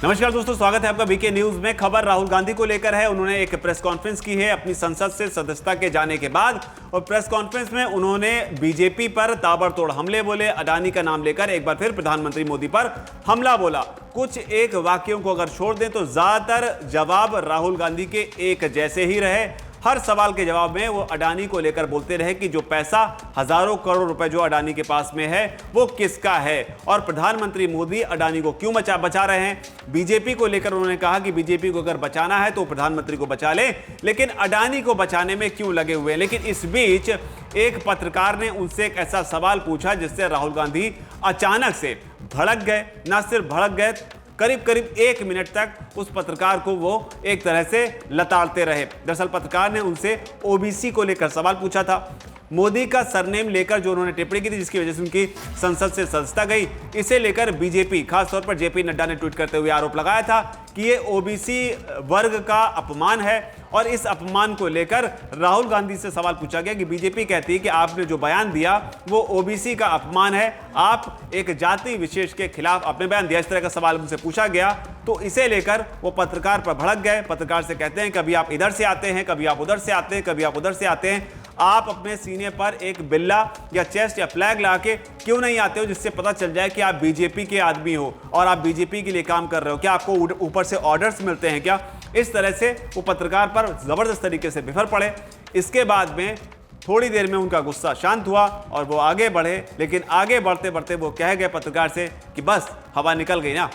नमस्कार दोस्तों, स्वागत है आपका बीके न्यूज में। खबर राहुल गांधी को लेकर है। उन्होंने एक प्रेस कॉन्फ्रेंस की है अपनी संसद से सदस्यता के जाने के बाद, और प्रेस कॉन्फ्रेंस में उन्होंने बीजेपी पर ताबड़तोड़ हमले बोले। अडानी का नाम लेकर एक बार फिर प्रधानमंत्री मोदी पर हमला बोला। कुछ एक वाक्यों को अगर छोड़ दें तो ज्यादातर जवाब राहुल गांधी के एक जैसे ही रहे। हर सवाल के जवाब में वो अडानी को लेकर बोलते रहे कि जो पैसा हजारों करोड़ रुपए जो अडानी के पास में है वो किसका है, और प्रधानमंत्री मोदी अडानी को क्यों बचा रहे हैं। बीजेपी को लेकर उन्होंने कहा कि बीजेपी को अगर बचाना है तो प्रधानमंत्री को बचा ले, लेकिन अडानी को बचाने में क्यों लगे हुए हैं। लेकिन इस बीच एक पत्रकार ने उनसे एक ऐसा सवाल पूछा जिससे राहुल गांधी अचानक से भड़क गए। ना सिर्फ भड़क गए, करीब 1 मिनट तक उस पत्रकार को वो एक तरह से लताड़ते रहे। दरअसल पत्रकार ने उनसे ओबीसी को लेकर सवाल पूछा था। मोदी का सरनेम लेकर जो उन्होंने टिप्पणी की थी, जिसकी वजह से उनकी संसद से सदस्यता गई, इसे लेकर बीजेपी, खासतौर पर जेपी नड्डा ने ट्वीट करते हुए आरोप लगाया था कि ये ओबीसी वर्ग का अपमान है। और इस अपमान को लेकर राहुल गांधी से सवाल पूछा गया कि बीजेपी कहती है कि आपने जो बयान दिया वो ओबीसी का अपमान है, आप एक जाति विशेष के खिलाफ आपने बयान दिया। इस तरह का सवाल उनसे पूछा गया, तो इसे लेकर वो पत्रकार पर भड़क गए। पत्रकार से कहते हैं कभी आप इधर से आते हैं, कभी आप उधर से आते हैं, कभी आप उधर से आते हैं, आप अपने सीने पर एक बिल्ला या चेस्ट या फ्लैग लगा के क्यों नहीं आते हो, जिससे पता चल जाए कि आप बीजेपी के आदमी हो और आप बीजेपी के लिए काम कर रहे हो। क्या आपको ऊपर से ऑर्डर्स मिलते हैं क्या? इस तरह से वो पत्रकार पर जबरदस्त तरीके से बिफर पड़े। इसके बाद में थोड़ी देर में उनका गुस्सा शांत हुआ और वो आगे बढ़े, लेकिन आगे बढ़ते बढ़ते वो कह गए पत्रकार से कि बस हवा निकल गई ना।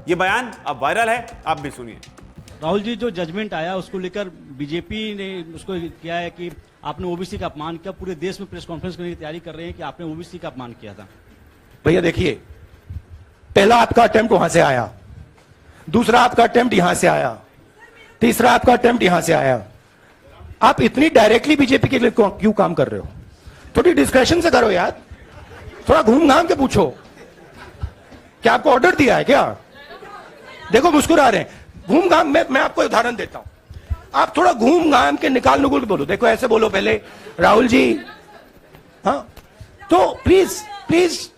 ये बयान अब वायरल है, आप भी सुनिए। राहुल जी, जो जजमेंट आया उसको लेकर बीजेपी ने उसको किया है कि आपने ओबीसी का अपमान किया। पूरे देश में प्रेस कॉन्फ्रेंस करने की तैयारी कर रहे हैं कि आपने ओबीसी का अपमान किया था। भैया देखिए, पहला आपका अटेम्प्ट वहां से आया, दूसरा आपका अटेम्प्ट यहां से आया, तीसरा आपका अटेम्प्ट यहां से आया। आप इतनी डायरेक्टली बीजेपी के लिए क्यों काम कर रहे हो? थोड़ी डिस्कशन से करो यार, थोड़ा घूम घाम के पूछो। क्या आपको ऑर्डर दिया है क्या? देखो मुस्कुरा रहे हैं। घूम घाम मैं आपको उदाहरण देता हूं, आप थोड़ा घूम घाम के निकाल नुकुल के बोलो। देखो ऐसे बोलो पहले, राहुल जी, हाँ तो please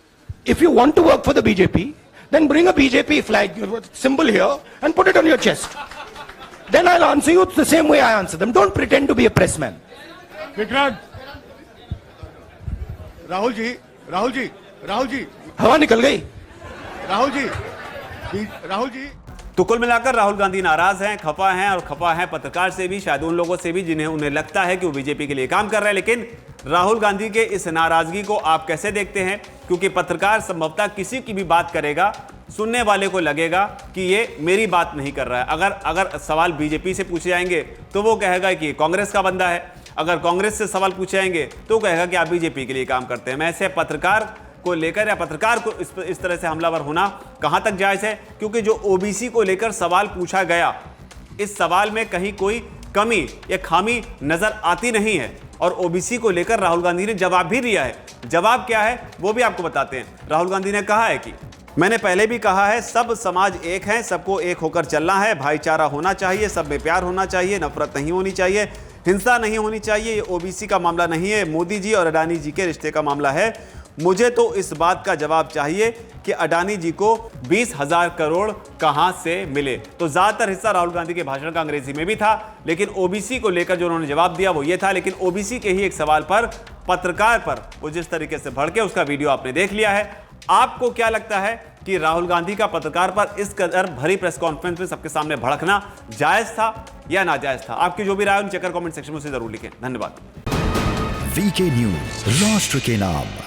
if you want to work for the BJP then bring a BJP flag symbol here and put it on your chest, then I will answer you the same way I answer them. Don't pretend to be a pressman. Vikrant, Rahul ji हवा निकल गई। राहुल जी तो कुल मिलाकर राहुल गांधी नाराज हैं, खफा हैं, और खफा हैं पत्रकार से भी, शायद उन लोगों से भी जिन्हें उन्हें लगता है कि वो बीजेपी के लिए काम कर रहे हैं। लेकिन राहुल गांधी के इस नाराजगी को आप कैसे देखते हैं? क्योंकि पत्रकार संभवतः किसी की भी बात करेगा, सुनने वाले को लगेगा कि ये मेरी बात नहीं कर रहा है। अगर सवाल बीजेपी से पूछे जाएंगे तो वो कहेगा कि ये कांग्रेस का बंदा है। अगर कांग्रेस से सवाल पूछे जाएंगे तो कहेगा कि आप बीजेपी के लिए काम करते हैं। मैं ऐसे पत्रकार को लेकर या पत्रकार को इस तरह से हमलावर होना कहां तक जायज है? क्योंकि जो ओबीसी को लेकर सवाल पूछा गया, इस सवाल में कहीं कोई कमी या खामी नजर आती नहीं है, और ओबीसी को लेकर राहुल गांधी ने जवाब भी दिया है। जवाब क्या है वो भी आपको बताते हैं। राहुल गांधी ने कहा है कि मैंने पहले भी कहा है, सब समाज एक है, सबको एक होकर चलना है, भाईचारा होना चाहिए, सब में प्यार होना चाहिए, नफरत नहीं होनी चाहिए, हिंसा नहीं होनी चाहिए। ये ओबीसी का मामला नहीं है, मोदी जी और अडानी जी के रिश्ते का मामला है। मुझे तो इस बात का जवाब चाहिए कि अडानी जी को 20,000 करोड़ कहां से मिले। तो ज्यादातर हिस्सा राहुल गांधी के भाषण का अंग्रेजी में भी था, लेकिन ओबीसी को लेकर जो उन्होंने जवाब दिया वो ये था। लेकिन ओबीसी के ही एक सवाल पर पत्रकार पर वो जिस तरीके से भड़के, उसका वीडियो आपने देख लिया है। आपको क्या लगता है कि राहुल गांधी का पत्रकार पर इस कदर भरी प्रेस कॉन्फ्रेंस में सबके सामने भड़कना जायज था या नाजायज था? आपकी जो भी राय है नीचे कमेंट सेक्शन में उसे जरूर लिखें। धन्यवाद। वीके न्यूज, राष्ट्र के नाम।